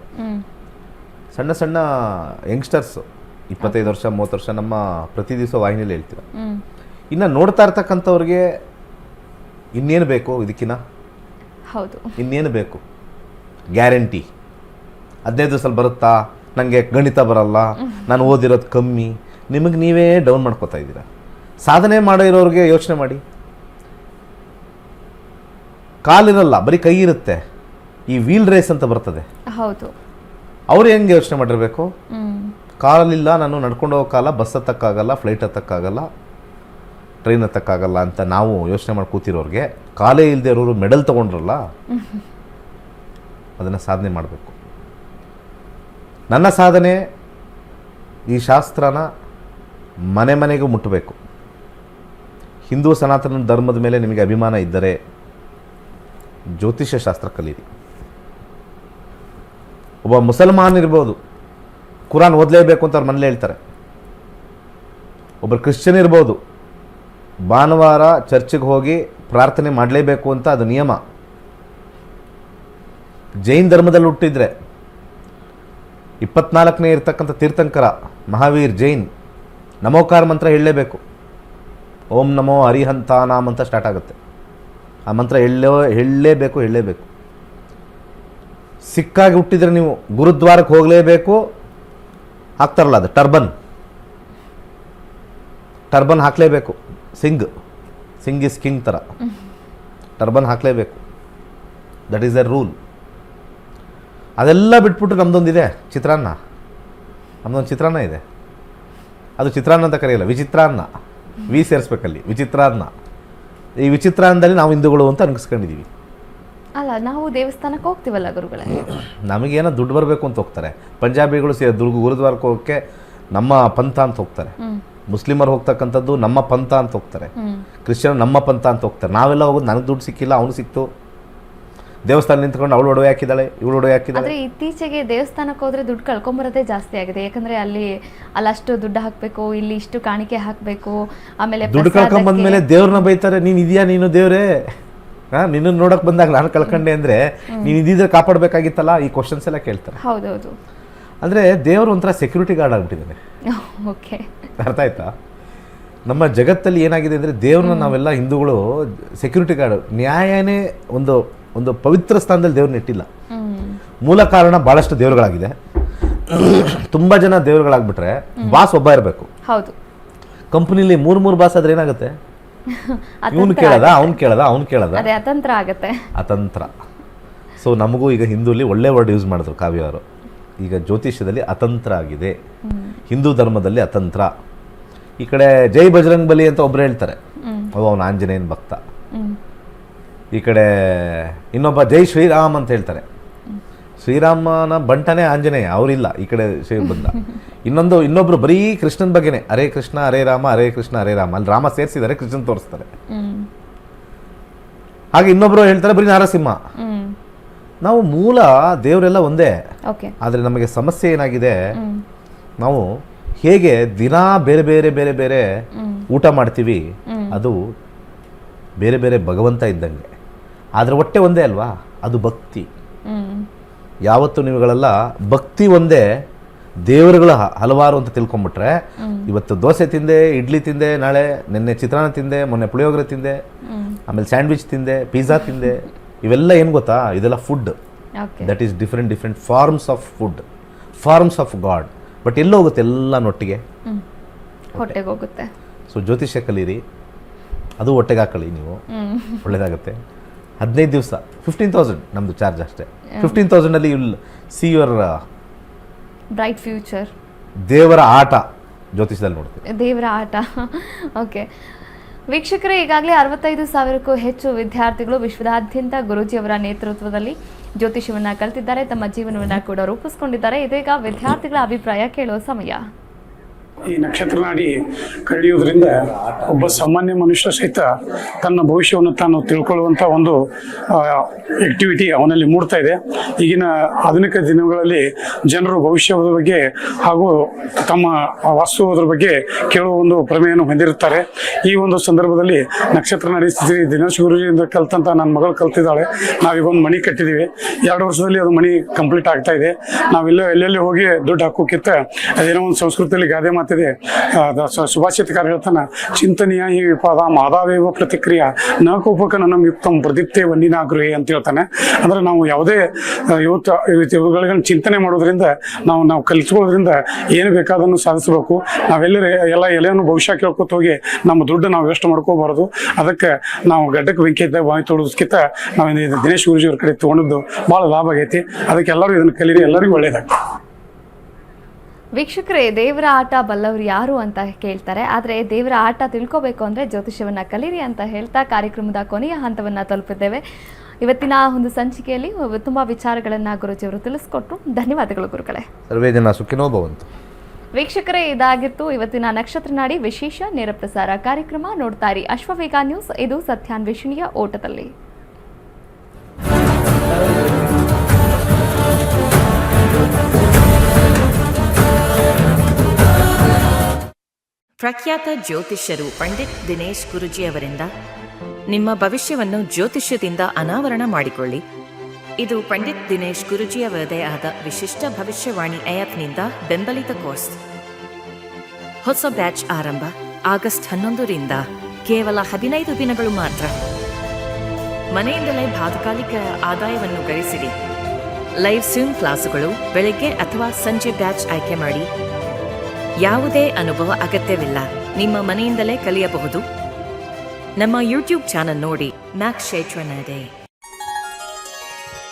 ಸಣ್ಣ ಸಣ್ಣ ಯಂಗ್ಸ್ಟರ್ಸ್ 25 ವರ್ಷ 30 ವರ್ಷ ನಮ್ಮ ಪ್ರತಿ ದಿವಸ ವಾಹಿನಿಯಲ್ಲಿ ಹೇಳ್ತೀರ. ಇನ್ನು ನೋಡ್ತಾ ಇರ್ತಕ್ಕಂಥವ್ರಿಗೆ ಇನ್ನೇನು ಬೇಕು ಇದಕ್ಕಿನ್ನ? ಹೌದು, ಇನ್ನೇನು ಬೇಕು? ಗ್ಯಾರಂಟಿ 15 ದಿವಸದಲ್ಲಿ ಬರುತ್ತಾ? ನನಗೆ ಗಣಿತ ಬರಲ್ಲ, ನಾನು ಓದಿರೋದು ಕಮ್ಮಿ. ನಿಮಗೆ ನೀವೇ ಡೌನ್ ಮಾಡ್ಕೋತಾ ಇದ್ದೀರಾ. ಸಾಧನೆ ಮಾಡಿರೋರಿಗೆ ಯೋಚನೆ ಮಾಡಿ. ಕಾಲಿರಲ್ಲ, ಬರೀ ಕೈ ಇರುತ್ತೆ. ಈ ವೀಲ್ ರೇಸ್ ಅಂತ ಬರ್ತದೆ, ಹೌದು. ಅವ್ರು ಹೆಂಗೆ ಯೋಚನೆ ಮಾಡಿರಬೇಕು? ಕಾಲಿಲ್ಲ, ನಾನು ನಡ್ಕೊಂಡು ಹೋಗೋಕ್ಕಾಗಲ್ಲ, ಬಸ್ ಹತ್ತಕ್ಕಾಗಲ್ಲ, ಫ್ಲೈಟ್ ಹತ್ತಕ್ಕಾಗಲ್ಲ, ಟ್ರೈನ್ ಹತ್ತಕ್ಕಾಗಲ್ಲ ಅಂತ ನಾವು ಯೋಚನೆ ಮಾಡಿ ಕೂತಿರೋರಿಗೆ, ಕಾಲೇ ಇಲ್ಲದೆ ಇರೋರು ಮೆಡಲ್ ತೊಗೊಂಡ್ರಲ್ಲ, ಅದನ್ನು ಸಾಧನೆ ಮಾಡಬೇಕು. ನನ್ನ ಸಾಧನೆ ಈ ಶಾಸ್ತ್ರನ ಮನೆ ಮನೆಗೂ ಮುಟ್ಟಬೇಕು. ಹಿಂದೂ ಸನಾತನ ಧರ್ಮದ ಮೇಲೆ ನಿಮಗೆ ಅಭಿಮಾನ ಇದ್ದರೆ ಜ್ಯೋತಿಷ್ಯ ಶಾಸ್ತ್ರ ಕಲೀರಿ. ಒಬ್ಬ ಮುಸಲ್ಮಾನ್ ಇರ್ಬೋದು, ಕುರಾನ್ ಓದಲೇಬೇಕು ಅಂತ ಅವ್ರ ಮನೇಲಿ ಹೇಳ್ತಾರೆ. ಒಬ್ಬರು ಕ್ರಿಶ್ಚಿಯನ್ ಇರ್ಬೋದು, ಭಾನುವಾರ ಚರ್ಚಿಗೆ ಹೋಗಿ ಪ್ರಾರ್ಥನೆ ಮಾಡಲೇಬೇಕು ಅಂತ ಅದು ನಿಯಮ. ಜೈನ್ ಧರ್ಮದಲ್ಲಿ ಹುಟ್ಟಿದ್ರೆ 24ನೇ ಇರ್ತಕ್ಕಂಥ ತೀರ್ಥಂಕರ ಮಹಾವೀರ್ ಜೈನ್ ನಮೋಕಾರ ಮಂತ್ರ ಹೇಳಲೇಬೇಕು. ಓಂ ನಮೋ ಹರಿಹಂತಾನಾಮ್ ಅಂತ ಸ್ಟಾರ್ಟ್ ಆಗುತ್ತೆ. ಆ ಮಂತ್ರ ಹೇಳಲೇಬೇಕು. ಸಿಕ್ಕಾಗಿ ಹುಟ್ಟಿದ್ರೆ ನೀವು ಗುರುದ್ವಾರಕ್ಕೆ ಹೋಗಲೇಬೇಕು. ಹಾಕ್ತಾರಲ್ಲ ಅದು ಟರ್ಬನ್ ಹಾಕಲೇಬೇಕು. ಸಿಂಗ್ ಇಸ್ ಕಿಂಗ್ ಥರ ಟರ್ಬನ್ ಹಾಕಲೇಬೇಕು. That is the rule. ಅದೆಲ್ಲ ಬಿಟ್ಬಿಟ್ಟು ನಮ್ಮದೊಂದಿದೆ ಚಿತ್ರಾನ್ನ. ನಮ್ಮದೊಂದು ಚಿತ್ರಾನ್ನ ಇದೆ. ಅದು ಚಿತ್ರಾನ್ನ ಅಂತ ಕರೆಯಲ್ಲ, ವಿಚಿತ್ರಾನ್ನ. ವಿ ಸೇರಿಸ್ಬೇಕಲ್ಲಿ, ವಿಚಿತ್ರಾನ್ನ. ಈ ವಿಚಿತ್ರಾನ್ನದಲ್ಲಿ ನಾವು ಹಿಂದೂಗಳು ಅಂತ ಅನ್ಸ್ಕೊಂಡಿದ್ದೀವಿ. ಅಲ್ಲ, ನಾವು ದೇವಸ್ಥಾನಕ್ಕೆ ಹೋಗ್ತೀವಲ್ಲ ಗುರುಗಳೇ, ನಮಗೇನೋ ದುಡ್ಡು ಬರಬೇಕು ಅಂತ ಹೋಗ್ತಾರೆ. ಪಂಜಾಬಿಗಳು ಗುರುದ್ವಾರಕ್ಕೆ ಹೋಗೋಕ್ಕೆ ನಮ್ಮ ಪಂಥ ಅಂತ ಹೋಗ್ತಾರೆ. ಮುಸ್ಲಿಮರು ಹೋಗ್ತಕ್ಕಂಥದ್ದು ನಮ್ಮ ಪಂಥ ಅಂತ ಹೋಗ್ತಾರೆ. ಕ್ರಿಶ್ಚಿಯನ್ ನಮ್ಮ ಪಂಥ ಅಂತ ಹೋಗ್ತಾರೆ. ನಾವೆಲ್ಲ ಹೋಗೋದು ನನಗೆ ದುಡ್ಡು ಸಿಕ್ಕಿಲ್ಲ, ಅವನು ಸಿಕ್ತು. ದೇವಸ್ಥಾನ ನಿಂತ್ಕೊಂಡು ಅವಳು ಒಡವೆ ಹಾಕಿದ್ದಾಳೆ, ಇವಳು ಒಡವೆ ಹಾಕಿದ್ದಾಳೆ. ಆದರೆ ಇತ್ತೀಚೆಗೆ ದೇವಸ್ಥಾನಕ್ಕೆ ಹೋದ್ರೆ ದುಡ್ಡು ಕಳ್ಕೊಂಬರೋದೇ ಜಾಸ್ತಿ ಆಗಿದೆ. ಯಾಕಂದ್ರೆ ಅಲ್ಲಿ ಅಷ್ಟು ದುಡ್ಡು ಹಾಕಬೇಕು, ಇಲ್ಲಿ ಇಷ್ಟು ಕಾಣಿಕೆ ಹಾಕಬೇಕು, ಆಮೇಲೆ ದುಡ್ಡು ಕಳ್ಕೊಂಬಂದ್ಮೇಲೆ ದೇವ್ರನ್ನ ಬೈತಾರೆ. ನೀನು ಇದೆಯಾ, ನೀನು ದೇವ್ರೇ, ನಿನ್ನ ನೋಡಕ್ ಬಂದಾಗ ನಾನು ಕಳ್ಕೊಂಡೆ ಅಂದ್ರೆ ನೀನು ಇದ್ದಿದ್ರೆ ಕಾಪಾಡಬೇಕಾಗಿತ್ತಲ್ಲ. ಈ ಕ್ವಶನ್ಸ್ ಎಲ್ಲ ಕೇಳ್ತಾರೆ. ಹೌದೌದು. ಅಂದ್ರೆ ದೇವರು ಒಂಥರ ಸೆಕ್ಯೂರಿಟಿ ಗಾರ್ಡ್ ಆಗ್ಬಿಟ್ಟಿದ್ದಾನೆ. ಓಕೆ, ಅರ್ಥ ಆಯ್ತಾ? ನಮ್ಮ ಜಗತ್ತಲ್ಲಿ ಏನಾಗಿದೆ ಅಂದರೆ ದೇವ್ರನ್ನ ನಾವೆಲ್ಲ ಹಿಂದೂಗಳು ಸೆಕ್ಯೂರಿಟಿ ಗಾರ್ಡ್, ನ್ಯಾಯನೇ ಒಂದು ಪವಿತ್ರ ಸ್ಥಾನದಲ್ಲಿ ದೇವ್ರನ್ನ ಇಟ್ಟಿಲ್ಲ. ಮೂಲ ಕಾರಣ ಭಾಳಷ್ಟು ದೇವರುಗಳಾಗಿದೆ. ತುಂಬ ಜನ ದೇವರುಗಳಾಗ್ಬಿಟ್ರೆ ಬಾಸ್ ಒಬ್ಬ ಇರಬೇಕು. ಹೌದು. ಕಂಪ್ನಿಲಿ ಮೂರು ಬಾಸ್ ಆದ್ರೆ ಏನಾಗುತ್ತೆ? ಇವನು ಕೇಳದ ಅವ್ನು ಕೇಳದ ಅದೇ ಅತಂತ್ರ ಆಗತ್ತೆ. ಅತಂತ್ರ. ಸೊ ನಮಗೂ ಈಗ ಹಿಂದೂಲಿ ಒಳ್ಳೆ ವರ್ಡ್ ಯೂಸ್ ಮಾಡಿದ್ರು ಕಾವ್ಯ ಅವರು. ಈಗ ಜ್ಯೋತಿಷ್ಯದಲ್ಲಿ ಅತಂತ್ರ ಆಗಿದೆ, ಹಿಂದೂ ಧರ್ಮದಲ್ಲಿ ಅತಂತ್ರ. ಈ ಕಡೆ ಜೈ ಬಜರಂಗ್ ಬಲಿ ಅಂತ ಒಬ್ರು ಹೇಳ್ತಾರೆ, ಅವನು ಆಂಜನೇಯನ ಭಕ್ತ. ಈ ಕಡೆ ಇನ್ನೊಬ್ಬ ಜೈ ಶ್ರೀರಾಮ್ ಅಂತ ಹೇಳ್ತಾರೆ, ಶ್ರೀರಾಮನ ಬಂಟನೇ ಆಂಜನೇಯ, ಅವರಿಲ್ಲ ಈ ಕಡೆ ಶ್ರೀ ಬಂದ. ಇನ್ನೊಬ್ರು ಬರೀ ಕೃಷ್ಣನ ಬಗ್ಗೆನೆ, ಹರೇ ಕೃಷ್ಣ ಹರೇ ರಾಮ ಹರೇ ಕೃಷ್ಣ ಹರೇ ರಾಮ, ಅಲ್ಲಿ ರಾಮ ಸೇರಿಸಿದ್ದಾರೆ, ಕೃಷ್ಣನ್ ತೋರಿಸ್ತಾರೆ. ಹಾಗೆ ಇನ್ನೊಬ್ರು ಹೇಳ್ತಾರೆ ಬರೀ ನರಸಿಂಹ. ನಾವು ಮೂಲ ದೇವರೆಲ್ಲ ಒಂದೇ, ಆದರೆ ನಮಗೆ ಸಮಸ್ಯೆ ಏನಾಗಿದೆ, ನಾವು ಹೇಗೆ ದಿನಾ ಬೇರೆ ಬೇರೆ ಬೇರೆ ಬೇರೆ ಊಟ ಮಾಡ್ತೀವಿ, ಅದು ಬೇರೆ ಬೇರೆ ಭಗವಂತ ಇದ್ದಂಗೆ, ಆದರೆ ಹೊಟ್ಟೆ ಒಂದೇ ಅಲ್ವಾ, ಅದು ಭಕ್ತಿ. ಯಾವತ್ತು ನೀವುಗಳೆಲ್ಲ ಭಕ್ತಿ ಒಂದೇ, ದೇವರುಗಳ ಹಲವಾರು ಅಂತ ತಿಳ್ಕೊಂಬಿಟ್ರೆ, ಇವತ್ತು ದೋಸೆ ತಿಂದೆ, ಇಡ್ಲಿ ತಿಂದೆ, ನಾಳೆ ನಿನ್ನೆ ಚಿತ್ರಾನ್ನ ತಿಂದೆ, ಮೊನ್ನೆ ಪುಳಿಯೋಗರೆ ತಿಂದೆ, ಆಮೇಲೆ ಸ್ಯಾಂಡ್ವಿಚ್ ತಿಂದೆ, ಪಿಜ್ಜಾ ತಿಂದೆ, ಇವೆಲ್ಲ ಏನು ಗೊತ್ತಾ, ಇದೆಲ್ಲ food. That is different forms of food, forms of god. But ಎಲ್ಲ ಹೋಗುತ್ತೆ, ಎಲ್ಲ ನೊಟ್ಟಿಗೆ ಹೊಟ್ಟೆಗೆ ಹೋಗುತ್ತೆ. ಸೊ ಜ್ಯೋತಿಷ್ಯ ಕಲೀರಿ, ಅದು ಹೊಟ್ಟೆಗೆ ಹಾಕೊಳ್ಳಿ ನೀವು, ಒಳ್ಳೇದಾಗುತ್ತೆ. 15 ದಿವಸ 15,000 ನಮ್ಮದು ಚಾರ್ಜ್ ಅಷ್ಟೇ. 15,000 you will see your bright future. ದೇವರ ಆಟ ಜ್ಯೋತಿಷದಲ್ಲಿ ನೋಡ್ತೀವಿ, ದೇವರ ಆಟ. ಓಕೆ ವೀಕ್ಷಕರೇ, ಈಗಾಗಲೇ 65,000ಕ್ಕೂ ಹೆಚ್ಚು ವಿದ್ಯಾರ್ಥಿಗಳು ವಿಶ್ವದಾದ್ಯಂತ ಗುರೂಜಿಯವರ ನೇತೃತ್ವದಲ್ಲಿ ಜ್ಯೋತಿಷ್ಯವನ್ನ ಕಲಿತಿದ್ದಾರೆ, ತಮ್ಮ ಜೀವನವನ್ನ ಕೂಡ ರೂಪಿಸಿಕೊಂಡಿದ್ದಾರೆ. ಇದೀಗ ವಿದ್ಯಾರ್ಥಿಗಳ ಅಭಿಪ್ರಾಯ ಕೇಳುವ ಸಮಯ. ಈ ನಕ್ಷತ್ರ ನಾಡಿ ಕಳೆಯುವುದರಿಂದ ಒಬ್ಬ ಸಾಮಾನ್ಯ ಮನುಷ್ಯ ಸಹಿತ ತನ್ನ ಭವಿಷ್ಯವನ್ನು ತಾನು ತಿಳ್ಕೊಳ್ಳುವಂಥ ಒಂದು ಆಕ್ಟಿವಿಟಿ ಅವನಲ್ಲಿ ಮೂಡ್ತಾ ಇದೆ. ಈಗಿನ ಆಧುನಿಕ ದಿನಗಳಲ್ಲಿ ಜನರು ಭವಿಷ್ಯದ ಬಗ್ಗೆ ಹಾಗೂ ತಮ್ಮ ವಾಸ್ತವದ ಬಗ್ಗೆ ಕೇಳುವ ಒಂದು ಪ್ರಮೇಯನ್ನು ಹೊಂದಿರುತ್ತಾರೆ. ಈ ಒಂದು ಸಂದರ್ಭದಲ್ಲಿ ನಕ್ಷತ್ರ ನಾಡಿ ಶ್ರೀ ದಿನೇಶ್ ಗುರೂಜಿಯಿಂದ ಕಲ್ತಂತ ನನ್ನ ಮಗಳು ಕಲ್ತಿದ್ದಾಳೆ. ನಾವೀಗ ಒಂದು ಮಣಿ ಕಟ್ಟಿದ್ದೀವಿ, 2 ವರ್ಷದಲ್ಲಿ ಅದು ಮಣಿ ಕಂಪ್ಲೀಟ್ ಆಗ್ತಾ ಇದೆ. ಎಲ್ಲೆಲ್ಲಿ ಹೋಗಿ ದುಡ್ಡು ಹಾಕೋಕ್ಕಿಂತ ಅದೇನೋ ಒಂದು ಸಂಸ್ಕೃತಿಯಲ್ಲಿ ಗಾದೆ ಮಾತಿದೆ, ಸುಭಾಷಿತಕಾರ ಹೇಳ್ತಾನ, ಚಿಂತನೀಯ ಈ ವಿಪಾದ ಮಾದಾವೇವ ಪ್ರತಿಕ್ರಿಯೆ ನ ಕೋಪಕ ನನ್ನ ಯುಕ್ತಂ ಪ್ರದೀಪ್ತೆ ವನ್ನಿನಾಗೃಹಿ ಅಂತ ಹೇಳ್ತಾನೆ. ಅಂದ್ರೆ ನಾವು ಯಾವುದೇ ಇವುಗಳಿಗೆ ಚಿಂತನೆ ಮಾಡೋದ್ರಿಂದ ನಾವು ಕಲಿಸ್ಕೊಳ್ಳೋದ್ರಿಂದ ಏನು ಬೇಕಾದನ್ನು ಸಾಧಿಸಬೇಕು. ಎಲ್ಲ ಎಲೆಯನ್ನು ಭವಿಷ್ಯ ಕೇಳ್ಕೊತ ಹೋಗಿ ನಮ್ಮ ದುಡ್ಡು ನಾವು ವೇಸ್ಟ್ ಮಾಡ್ಕೋಬಾರದು. ಅದಕ್ಕೆ ನಾವು ಗಡ್ಡಕ್ಕೆ ಬೆಂಕಿ ಇದ್ದ ಬಾಯಿ ತೊಡೋದಕ್ಕಿಂತ ನಾವು ದಿನೇಶ್ ಗುರೂಜಿ ಅವ್ರ ಕಡೆ ತೊಗೊಂಡದ್ದು ಭಾಳ ಲಾಭ ಆಗೈತಿ. ಅದಕ್ಕೆ ಎಲ್ಲರೂ ಇದನ್ನು ಕಲೀರಿ, ಎಲ್ಲರಿಗೂ ಒಳ್ಳೇದಾಗ್ತದೆ. ವೀಕ್ಷಕರೇ, ದೇವರ ಆಟ ಬಲ್ಲವರು ಯಾರು ಅಂತ ಕೇಳ್ತಾರೆ, ಆದರೆ ದೇವರ ಆಟ ತಿಳ್ಕೋಬೇಕು ಅಂದರೆ ಜ್ಯೋತಿಷ್ಯವನ್ನು ಕಲೀರಿ ಅಂತ ಹೇಳ್ತಾ ಕಾರ್ಯಕ್ರಮದ ಕೊನೆಯ ಹಂತವನ್ನು ತಲುಪಿದ್ದೇವೆ. ಇವತ್ತಿನ ಒಂದು ಸಂಚಿಕೆಯಲ್ಲಿ ತುಂಬ ವಿಚಾರಗಳನ್ನು ಗುರೂಜಿಯವರು ತಿಳಿಸ್ಕೊಟ್ರು. ಧನ್ಯವಾದಗಳು ಗುರುಗಳೇ. ಸರ್ವೇ ಜನ ಸುಖಿನೋ ಭವಂತು. ವೀಕ್ಷಕರೇ, ಇದಾಗಿತ್ತು ಇವತ್ತಿನ ನಕ್ಷತ್ರ ನಾಡಿ ವಿಶೇಷ ನೇರ ಪ್ರಸಾರ ಕಾರ್ಯಕ್ರಮ. ನೋಡ್ತಾ ಇರಿ ಅಶ್ವವೇಗ ನ್ಯೂಸ್, ಇದು ಸತ್ಯಾನ್ವೇಷಣೆಯ ಓಟದಲ್ಲಿ. ಪ್ರಖ್ಯಾತ ಜ್ಯೋತಿಷ್ಯರು ಪಂಡಿತ್ ದಿನೇಶ್ ಗುರೂಜಿ ಅವರಿಂದ ನಿಮ್ಮ ಭವಿಷ್ಯವನ್ನು ಜ್ಯೋತಿಷ್ಯದಿಂದ ಅನಾವರಣ ಮಾಡಿಕೊಳ್ಳಿ. ಇದು ಪಂಡಿತ್ ದಿನೇಶ್ ಗುರೂಜಿಯವರದೇ ಆದ ವಿಶಿಷ್ಟ ಭವಿಷ್ಯವಾಣಿ ಆ್ಯಪ್ನಿಂದ ಬೆಂಬಲಿತ ಕೋರ್ಸ್. ಹೊಸ ಬ್ಯಾಚ್ ಆರಂಭ ಆಗಸ್ಟ್ 11ರಿಂದ ಕೇವಲ 15 ದಿನಗಳು ಮಾತ್ರ. ಮನೆಯಿಂದಲೇ ಬಾಧಕಾಲಿಕ ಆದಾಯವನ್ನು ಗಳಿಸಿರಿ. ಲೈವ್ ಸ್ವಿಮ್ ಕ್ಲಾಸುಗಳು ಬೆಳಗ್ಗೆ ಅಥವಾ ಸಂಜೆ ಬ್ಯಾಚ್ ಆಯ್ಕೆ ಮಾಡಿ. ಯಾವುದೇ ಅನುಭವ ಅಗತ್ಯವಿಲ್ಲ, ನಿಮ್ಮ ಮನೆಯಿಂದಲೇ ಕಲಿಯಬಹುದು. ನಮ್ಮ ಯೂಟ್ಯೂಬ್ ಚಾನಲ್ ನೋಡಿ. ಮ್ಯಾಕ್ಸ್ ಶೇಚ್ವನದೆ.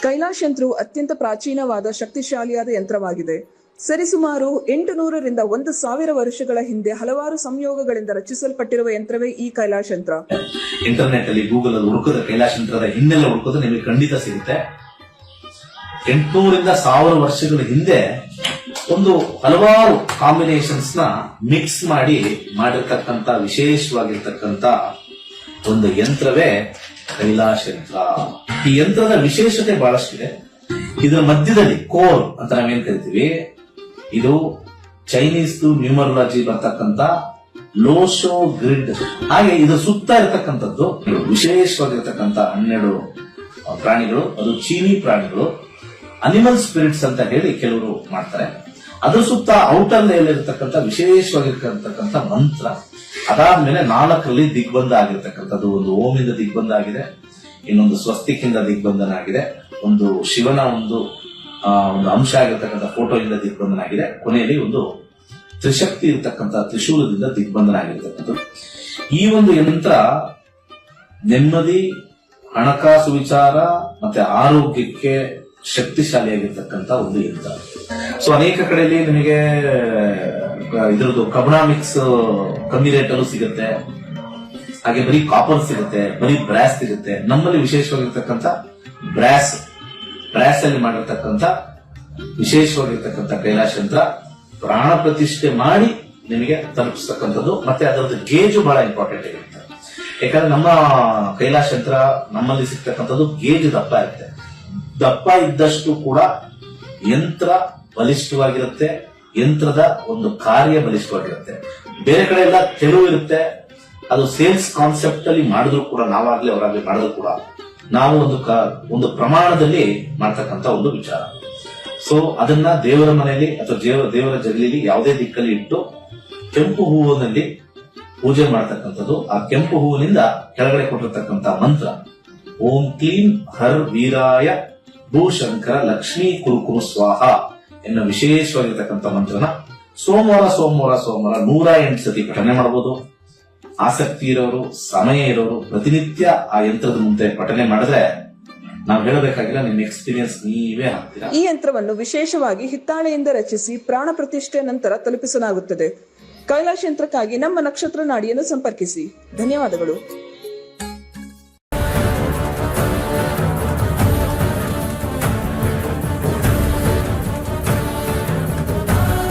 ಕೈಲಾಶ್ ಯಂತ್ರವು ಅತ್ಯಂತ ಪ್ರಾಚೀನವಾದ ಶಕ್ತಿಶಾಲಿಯಾದ ಯಂತ್ರವಾಗಿದೆ. ಸರಿಸುಮಾರು 800ರಿಂದ 1000 ವರ್ಷಗಳ ಹಿಂದೆ ಹಲವಾರು ಸಂಯೋಗಗಳಿಂದ ರಚಿಸಲ್ಪಟ್ಟಿರುವ ಯಂತ್ರವೇ ಈ ಕೈಲಾಶ್ ಯಂತ್ರ. ಇಂಟರ್ನೆಟ್ ಅಲ್ಲಿ ಗೂಗಲ್ ಅಲ್ಲಿ ಹುಡುಕಿದ್ರೆ ಕೈಲಾಶ್ ಯಂತ್ರದ ಹಿನ್ನೆಲೆ ಹುಡುಕೋದು ನಿಮಗೆ ಖಂಡಿತ ಸಿಗುತ್ತೆ. 800ರಿಂದ 1000 ವರ್ಷಗಳ ಹಿಂದೆ ಒಂದು ಹಲವಾರು ಕಾಂಬಿನೇಷನ್ಸ್ ನ ಮಿಕ್ಸ್ ಮಾಡಿರ್ತಕ್ಕಂಥ ವಿಶೇಷವಾಗಿರ್ತಕ್ಕಂಥ ಒಂದು ಯಂತ್ರವೇ ಕೈಲಾಶ್ ಯಂತ್ರ. ಈ ಯಂತ್ರದ ವಿಶೇಷತೆ ಬಹಳಷ್ಟಿದೆ. ಇದರ ಮಧ್ಯದಲ್ಲಿ ಕೋರ್ ಅಂತ ನಾವೇನ್ ಕರಿತೀವಿ, ಇದು ಚೈನೀಸ್ ನ್ಯೂಮರಾಲಜಿ ಬರ್ತಕ್ಕಂಥ ಲೋಶೋ ಗ್ರಿಡ್. ಹಾಗೆ ಇದರ ಸುತ್ತ ಇರತಕ್ಕಂಥದ್ದು ವಿಶೇಷವಾಗಿರ್ತಕ್ಕಂಥ 12 ಪ್ರಾಣಿಗಳು, ಅದು ಚೀನಿ ಪ್ರಾಣಿಗಳು, ಅನಿಮಲ್ ಸ್ಪಿರಿಟ್ಸ್ ಅಂತ ಹೇಳಿ ಕೆಲವರು ಮಾಡ್ತಾರೆ. ಅದ್ರ ಸುತ್ತ ಔಟರ್ ಲೇಯರ್ ಇರತಕ್ಕಂಥ ವಿಶೇಷವಾಗಿರ್ತಕ್ಕಂಥ ಮಂತ್ರ. ಅದಾದ್ಮೇಲೆ 4ರಲ್ಲಿ ದಿಗ್ಬಂಧ ಆಗಿರ್ತಕ್ಕಂಥದ್ದು. ಒಂದು ಓಮಿಂದ ದಿಗ್ಬಂಧ ಆಗಿದೆ, ಇನ್ನೊಂದು ಸ್ವಸ್ತಿಕಿಂದ ದಿಗ್ಬಂಧನ ಆಗಿದೆ, ಒಂದು ಶಿವನ ಒಂದು ಅಂಶ ಆಗಿರ್ತಕ್ಕಂಥ ಫೋಟೋ ಇಂದ ದಿಗ್ಬಂಧನ ಆಗಿದೆ, ಕೊನೆಯಲ್ಲಿ ಒಂದು ತ್ರಿಶಕ್ತಿ ಇರ್ತಕ್ಕಂಥ ತ್ರಿಶೂಲದಿಂದ ದಿಗ್ಬಂಧನ ಆಗಿರ್ತಕ್ಕಂಥದ್ದು. ಈ ಒಂದು ಯಂತ್ರ ನೆಮ್ಮದಿ, ಹಣಕಾಸು ವಿಚಾರ ಮತ್ತೆ ಆರೋಗ್ಯಕ್ಕೆ ಶಕ್ತಿಶಾಲಿಯಾಗಿರ್ತಕ್ಕಂಥ ಒಂದು ಯಂತ್ರ. ಸೊ ಅನೇಕ ಕಡೆಯಲ್ಲಿ ನಿಮಗೆ ಇದ್ರದ್ದು ಕಬ್ಣ ಮಿಕ್ಸ್ ಕಮ್ಮಿ ರೇಟಲ್ಲೂ ಸಿಗುತ್ತೆ, ಹಾಗೆ ಬರೀ ಕಾಪರ್ ಸಿಗುತ್ತೆ, ಬರೀ ಬ್ರಾಸ್ ಸಿಗುತ್ತೆ. ನಮ್ಮಲ್ಲಿ ವಿಶೇಷವಾಗಿರ್ತಕ್ಕಂಥ ಬ್ರಾಸ್ ಅಲ್ಲಿ ಮಾಡಿರ್ತಕ್ಕಂಥ ವಿಶೇಷವಾಗಿರ್ತಕ್ಕಂಥ ಕೈಲಾಶ ಯಂತ್ರ ಪ್ರಾಣ ಪ್ರತಿಷ್ಠೆ ಮಾಡಿ ನಿಮಗೆ ತಲುಪಿಸ್ತಕ್ಕಂಥದ್ದು. ಮತ್ತೆ ಅದರದ್ದು ಗೇಜು ಬಹಳ ಇಂಪಾರ್ಟೆಂಟ್ ಆಗಿರುತ್ತೆ. ಯಾಕಂದ್ರೆ ನಮ್ಮ ಕೈಲಾಶ ಯಂತ್ರ ನಮ್ಮಲ್ಲಿ ಸಿಗ್ತಕ್ಕಂಥದ್ದು ಗೇಜ್ ದಪ್ಪ ಇರುತ್ತೆ. ದಪ್ಪ ಇದ್ದಷ್ಟು ಕೂಡ ಯಂತ್ರ ಬಲಿಷ್ಠವಾಗಿರುತ್ತೆ, ಯಂತ್ರದ ಒಂದು ಕಾರ್ಯ ಬಲಿಷ್ಠವಾಗಿರುತ್ತೆ. ಬೇರೆ ಕಡೆ ಎಲ್ಲ ತೆರವು ಇರುತ್ತೆ, ಅದು ಸೇಲ್ಸ್ ಕಾನ್ಸೆಪ್ಟ್ ಅಲ್ಲಿ ಮಾಡಿದ್ರು ಕೂಡ, ನಾವಾಗ್ಲಿ ಅವರಾಗ್ಲಿ ಮಾಡಿದ್ರು ಕೂಡ ನಾವು ಒಂದು ಪ್ರಮಾಣದಲ್ಲಿ ಮಾಡ್ತಕ್ಕಂಥ ಒಂದು ವಿಚಾರ. ಸೊ ಅದನ್ನ ದೇವರ ಮನೆಯಲ್ಲಿ ಅಥವಾ ದೇವರ ಜಗಲಿಲಿ ಯಾವುದೇ ದಿಕ್ಕಲ್ಲಿ ಇಟ್ಟು ಕೆಂಪು ಹೂವಿನಲ್ಲಿ ಪೂಜೆ ಮಾಡ್ತಕ್ಕಂಥದ್ದು. ಆ ಕೆಂಪು ಹೂವಿನಿಂದ ಕೆಳಗಡೆ ಕೊಟ್ಟಿರ್ತಕ್ಕಂಥ ಮಂತ್ರ ಓಂ ಕ್ಲೀಂ ಹರ್ ವೀರಾಯ ಭೂಶಂಕರ ಲಕ್ಷ್ಮೀ ಕುರುಕುರು ಸ್ವಾಹ ಎನ್ನುವ ವಿಶೇಷವಾಗಿರ್ತಕ್ಕಂಥ ಮಂತ್ರನ ಸೋಮವಾರ 108 ಸತಿ ಪಠನೆ ಮಾಡಬಹುದು. ಆಸಕ್ತಿ ಇರೋರು, ಸಮಯ ಇರೋರು ಪ್ರತಿನಿತ್ಯ ಆ ಯಂತ್ರದ ಮುಂದೆ ಪಠನೆ ಮಾಡಿದ್ರೆ ನಾವು ಹೇಳಬೇಕಾಗಿಲ್ಲ, ನಿಮ್ಮ ಎಕ್ಸ್ಪೀರಿಯನ್ಸ್ ನೀವೇ ಹಾಕ್ತೀರಾ. ಈ ಯಂತ್ರವನ್ನು ವಿಶೇಷವಾಗಿ ಹಿತ್ತಾಳೆಯಿಂದ ರಚಿಸಿ ಪ್ರಾಣ ಪ್ರತಿಷ್ಠೆ ನಂತರ ತಲುಪಿಸಲಾಗುತ್ತದೆ. ಕೈಲಾಶ ಯಂತ್ರಕ್ಕಾಗಿ ನಮ್ಮ ನಕ್ಷತ್ರ ನಾಡಿಯನ್ನು ಸಂಪರ್ಕಿಸಿ. ಧನ್ಯವಾದಗಳು.